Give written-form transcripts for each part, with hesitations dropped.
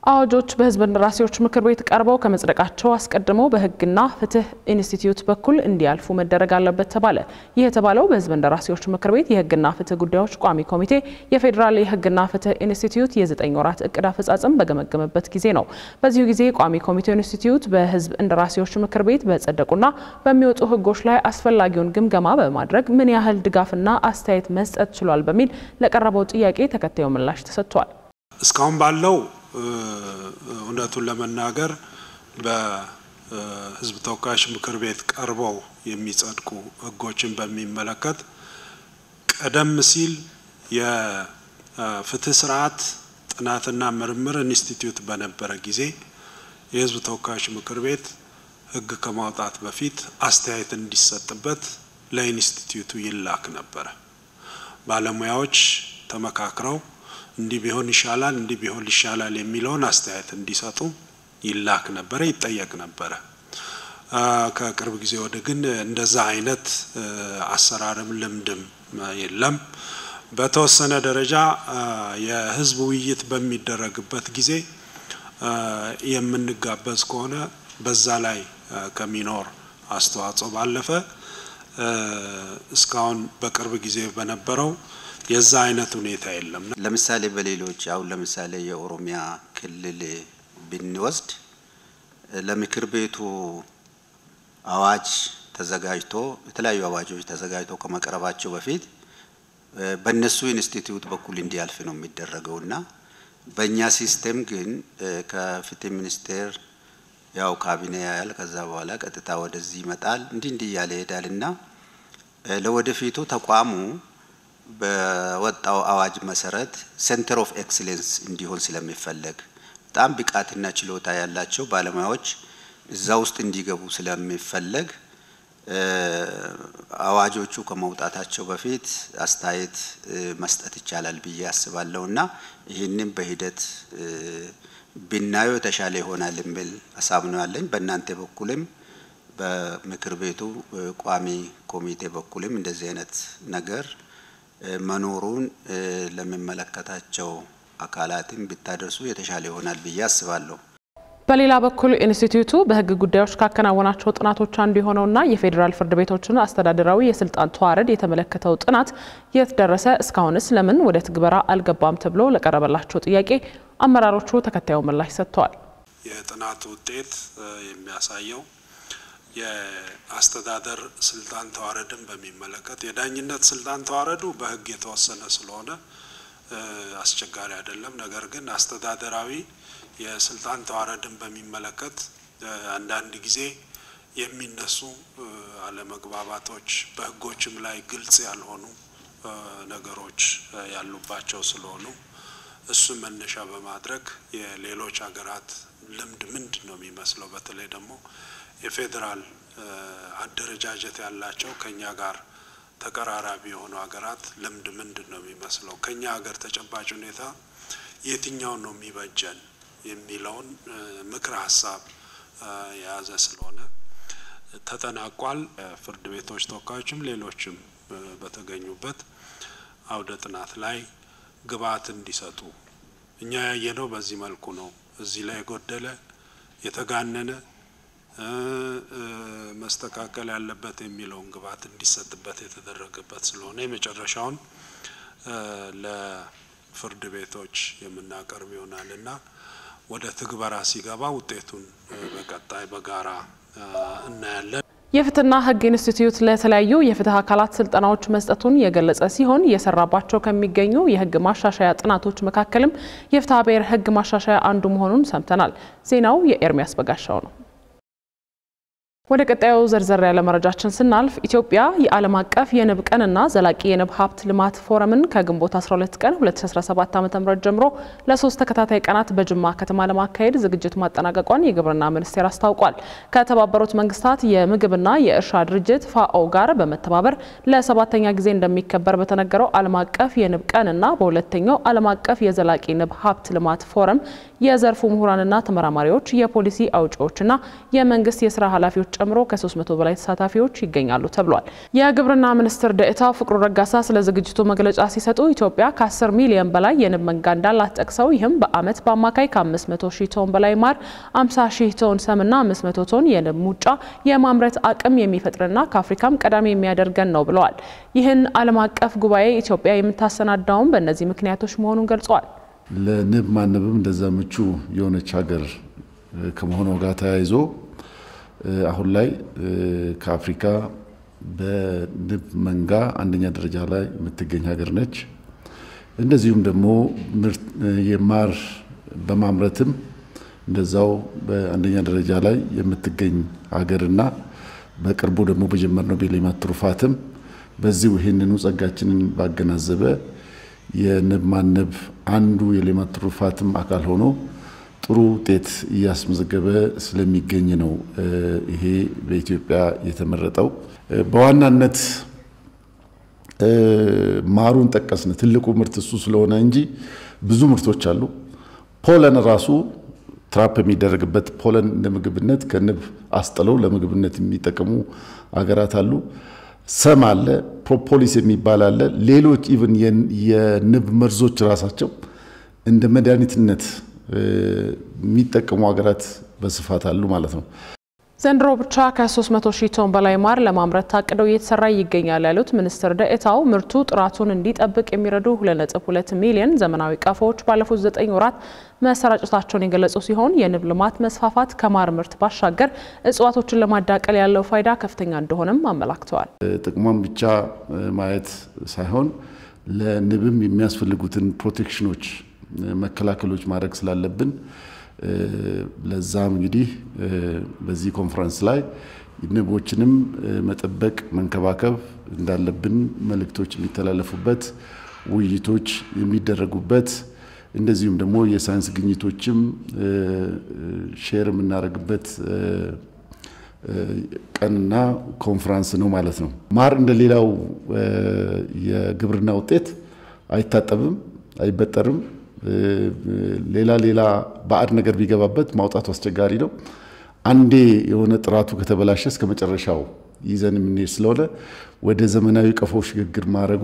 አዋጆች በህዝብ እንደራሴዎች ምክር ቤት ቀርበው ከመጽደቃቸው አስቀድመው በህግና ፍትህ ኢንስቲትዩት በኩል እንዲያልፉ መደረግ አለበት ተባለ። ይህ የተባለው በህዝብ እንደራሴዎች ምክር ቤት የህግና ፍትህ ጉዳዮች ቋሚ ኮሚቴ የፌደራል የህግና ፍትህ ኢንስቲትዩት የ9 ወራት እቅድ አፈጻጸም በገመገመበት ጊዜ ነው። በዚሁ ጊዜ ቋሚ ኮሚቴው ኢንስቲትዩት በህዝብ እንደራሴዎች ምክር ቤት በጸደቁና በሚወጡ ህጎች ላይ አስፈላጊውን ግምገማ በማድረግ ምን ያህል ድጋፍና አስተያየት መስጠት ችሏል በሚል ለቀረበው ጥያቄ ተከታዩ ምላሽ ተሰጥቷል። እስካሁን ባለው እውነቱን ለመናገር በህዝብ ተወካዮች ምክር ቤት ቀርበው የሚጸድቁ ህጎችን በሚመለከት ቀደም ሲል የፍትህ ስርዓት ጥናትና ምርምር ኢንስቲትዩት በነበረ ጊዜ የህዝብ ተወካዮች ምክር ቤት ህግ ከማውጣት በፊት አስተያየት እንዲሰጥበት ለኢንስቲትዩቱ ይላክ ነበር። ባለሙያዎች ተመካክረው እንዲህ ቢሆን ይሻላል የሚለውን አስተያየት እንዲሰጡ ይላክ ነበር ይጠየቅ ነበር። ከቅርብ ጊዜ ወደ ግን እንደዛ አይነት አሰራርም ልምድም የለም። በተወሰነ ደረጃ የህዝብ ውይይት በሚደረግበት ጊዜ የምንጋበዝ ከሆነ በዛ ላይ ከሚኖር አስተዋጽኦ ባለፈ እስካሁን በቅርብ ጊዜ በነበረው የዛ አይነት ሁኔታ የለም። ለምሳሌ በሌሎች ለምሳሌ የኦሮሚያ ክልል ብንወስድ ለምክር ቤቱ አዋጅ ተዘጋጅቶ የተለያዩ አዋጆች ተዘጋጅቶ ከመቅረባቸው በፊት በእነሱ ኢንስቲትዩት በኩል እንዲያልፍ ነው የሚደረገውና በእኛ ሲስተም ግን ከፍትህ ሚኒስቴር ካቢኔ ያያል ከዛ በኋላ ቀጥታ ወደዚህ ይመጣል እንዲህ ያለ ይሄዳልና ለወደፊቱ ተቋሙ በወጣው አዋጅ መሰረት ሴንተር ኦፍ ኤክሰለንስ እንዲሆን ስለሚፈልግ በጣም ብቃትና ችሎታ ያላቸው ባለሙያዎች እዛ ውስጥ እንዲገቡ ስለሚፈልግ አዋጆቹ ከመውጣታቸው በፊት አስተያየት መስጠት ይቻላል ብዬ አስባለሁና ይሄንን በሂደት ብናዩ ተሻለ ይሆናል የሚል ሐሳብ ነው ያለኝ። በእናንተ በኩልም በምክር ቤቱ ቋሚ ኮሚቴ በኩልም እንደዚህ አይነት ነገር መኖሩን ለሚመለከታቸው አካላትም ቢታደርሱ የተሻለ ይሆናል ብዬ አስባለሁ። በሌላ በኩል ኢንስቲትዩቱ በህግ ጉዳዮች ካከናወናቸው ጥናቶች አንዱ የሆነውና የፌደራል ፍርድ ቤቶችን አስተዳደራዊ የስልጣን ተዋረድ የተመለከተው ጥናት የት ደረሰ እስካሁንስ ለምን ወደ ትግበራ አልገባም ተብሎ ለቀረበላቸው ጥያቄ አመራሮቹ ተከታዩ ምላሽ ሰጥተዋል። የጥናቱ ውጤት የሚያሳየው የአስተዳደር ስልጣን ተዋረድን በሚመለከት የዳኝነት ስልጣን ተዋረዱ በህግ የተወሰነ ስለሆነ አስቸጋሪ አይደለም። ነገር ግን አስተዳደራዊ የስልጣን ተዋረድን በሚመለከት አንዳንድ ጊዜ የሚነሱ አለመግባባቶች በህጎችም ላይ ግልጽ ያልሆኑ ነገሮች ያሉባቸው ስለሆኑ እሱ መነሻ በማድረግ የሌሎች ሀገራት ልምድ ምንድነው የሚመስለው በተለይ ደግሞ የፌደራል አደረጃጀት ያላቸው ከኛ ጋር ተቀራራቢ የሆኑ ሀገራት ልምድ ምንድነው የሚመስለው ከኛ ሀገር ተጨባጭ ሁኔታ የትኛው ነው የሚበጀን የሚለውን ምክረ ሐሳብ የያዘ ስለሆነ ተጠናቋል። ፍርድ ቤቶች ተወካዮችም ሌሎችም በተገኙበት አውደ ጥናት ላይ ግብአት እንዲሰጡ እኛ ያየነው በዚህ መልኩ ነው። እዚህ ላይ ጎደለ የተጋነነ መስተካከል ያለበት የሚለውን ግብአት እንዲሰጥበት የተደረገበት ስለሆነ የመጨረሻውን ለፍርድ ቤቶች የምናቀርብ ይሆናልና ወደ ትግበራ ሲገባ ውጤቱን በቀጣይ በጋራ እናያለን። የፍትህና ህግ ኢንስቲትዩት ለተለያዩ የፍትህ አካላት ስልጠናዎች መስጠቱን የገለጸ ሲሆን የሰራባቸው ከሚገኙ የህግ ማሻሻያ ጥናቶች መካከልም የፍትሐ ብሔር ህግ ማሻሻያ አንዱ መሆኑን ሰምተናል። ዜናው የኤርሚያስ በጋሻው ነው። ወደ ቀጣዩ ዘርዘር ያለ መረጃችን ስናልፍ ኢትዮጵያ የዓለም አቀፍ የንብ ቀንና ዘላቂ የንብ ሀብት ልማት ፎረምን ከግንቦት 12 ቀን 2017 ዓ.ም ጀምሮ ለ3 ተከታታይ ቀናት በጅማ ከተማ ለማካሄድ ዝግጅት ማጠናቀቋን የግብርና ሚኒስቴር አስታውቋል። ከተባበሩት መንግስታት የምግብና የእርሻ ድርጅት ፋኦ ጋር በመተባበር ለ7ኛ ጊዜ እንደሚከበር በተነገረው ዓለም አቀፍ የንብ ቀንና በሁለተኛው ዓለም አቀፍ የዘላቂ ንብ ሀብት ልማት ፎረም የዘርፉ ምሁራንና ተመራማሪዎች የፖሊሲ አውጪዎችና የመንግስት የሥራ ኃላፊዎች ጨምሮ ከ300 በላይ ተሳታፊዎች ይገኛሉ ተብሏል። የግብርና ሚኒስትር ዴኤታ ፍቅሩ ረጋሳ ስለ ዝግጅቱ መግለጫ ሲሰጡ ኢትዮጵያ ከ10 ሚሊዮን በላይ የንብ መንጋ እንዳላት ጠቅሰው ይህም በአመት በአማካይ ከ500 ሺህ ቶን በላይ ማር፣ 50 ሺህ ቶን ሰምና 500 ቶን የንብ ሙጫ የማምረት አቅም የሚፈጥርና ከአፍሪካም ቀዳሚ የሚያደርገን ነው ብለዋል። ይህን ዓለም አቀፍ ጉባኤ ኢትዮጵያ የምታሰናዳው በእነዚህ ምክንያቶች መሆኑን ገልጸዋል። ለንብ ማነብም እንደዛ ምቹ የሆነች ሀገር ከመሆኑ ጋር ተያይዞ አሁን ላይ ከአፍሪካ በንብ መንጋ አንደኛ ደረጃ ላይ የምትገኝ ሀገር ነች። እንደዚሁም ደግሞ የማር በማምረትም እንደዛው በአንደኛ ደረጃ ላይ የምትገኝ ሀገርና በቅርቡ ደግሞ በጀመርነው በሌማት ትሩፋትም በዚሁ ይሄንኑ ጸጋችንን ባገናዘበ የንብ ማነብ አንዱ የሌማት ትሩፋትም አካል ሆኖ ጥሩ ውጤት እያስመዘገበ ስለሚገኝ ነው ይሄ በኢትዮጵያ የተመረጠው። በዋናነት ማሩን ጠቀስን ትልቁ ምርት እሱ ስለሆነ እንጂ ብዙ ምርቶች አሉ። ፖለን ራሱ ትራፕ የሚደረግበት ፖለን ለምግብነት ከንብ አስጥለው ለምግብነት የሚጠቀሙ አገራት አሉ። ሰም አለ፣ ፕሮፖሊስ የሚባል አለ። ሌሎች ኢቭን የንብ መርዞች ራሳቸው እንደ መድኃኒትነት የሚጠቀሙ አገራት በስፋት አሉ ማለት ነው። ዘንድሮ ብቻ ከ300 ሺህ ቶን በላይ ማር ለማምረት ታቅደው እየተሰራ ይገኛል ያሉት ሚኒስትር ዴኤታው ምርቱ ጥራቱን እንዲጠብቅ የሚረዱ 2.2 ሚሊዮን ዘመናዊ ቀፎዎች ባለፉት 9 ወራት መሰራጨታቸውን የገለጹ ሲሆን የንብ ልማት መስፋፋት ከማር ምርት ባሻገር እጽዋቶችን ለማዳቀል ያለው ፋይዳ ከፍተኛ እንደሆነም አመላክተዋል። ጥቅሙን ብቻ ማየት ሳይሆን ለንብም የሚያስፈልጉትን ፕሮቴክሽኖች መከላከሎች ማድረግ ስላለብን ለዛም እንግዲህ በዚህ ኮንፈረንስ ላይ ንቦችንም መጠበቅ መንከባከብ እንዳለብን መልእክቶች የሚተላለፉበት ውይይቶች የሚደረጉበት እንደዚሁም ደግሞ የሳይንስ ግኝቶችም ሼር የምናደርግበት ቀንና ኮንፈረንስ ነው ማለት ነው። ማር እንደሌላው የግብርና ውጤት አይታጠብም፣ አይበጠርም። ሌላ ባዕድ ነገር ቢገባበት ማውጣቱ አስቸጋሪ ነው። አንዴ የሆነ ጥራቱ ከተበላሸ እስከ መጨረሻው ይዘን የምንሄድ ስለሆነ ወደ ዘመናዊ ቀፎ ሽግግር ማድረጉ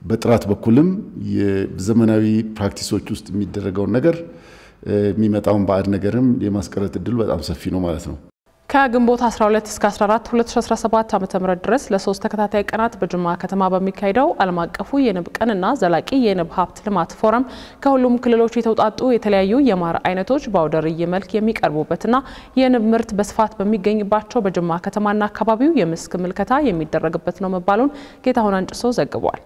በጥራት በኩልም የዘመናዊ ፕራክቲሶች ውስጥ የሚደረገውን ነገር የሚመጣውን ባዕድ ነገርም የማስቀረት እድሉ በጣም ሰፊ ነው ማለት ነው። ከግንቦት 12 እስከ 14 2017 ዓ.ም ድረስ ለ3 ተከታታይ ቀናት በጅማ ከተማ በሚካሄደው ዓለም አቀፉ የንብ ቀንና ዘላቂ የንብ ሀብት ልማት ፎረም ከሁሉም ክልሎች የተውጣጡ የተለያዩ የማር አይነቶች በአውደ ርዕይ መልክ የሚቀርቡበትና የንብ ምርት በስፋት በሚገኝባቸው በጅማ ከተማና አካባቢው የመስክ ምልከታ የሚደረግበት ነው መባሉን ጌታሁን አንጭሶ ዘግቧል።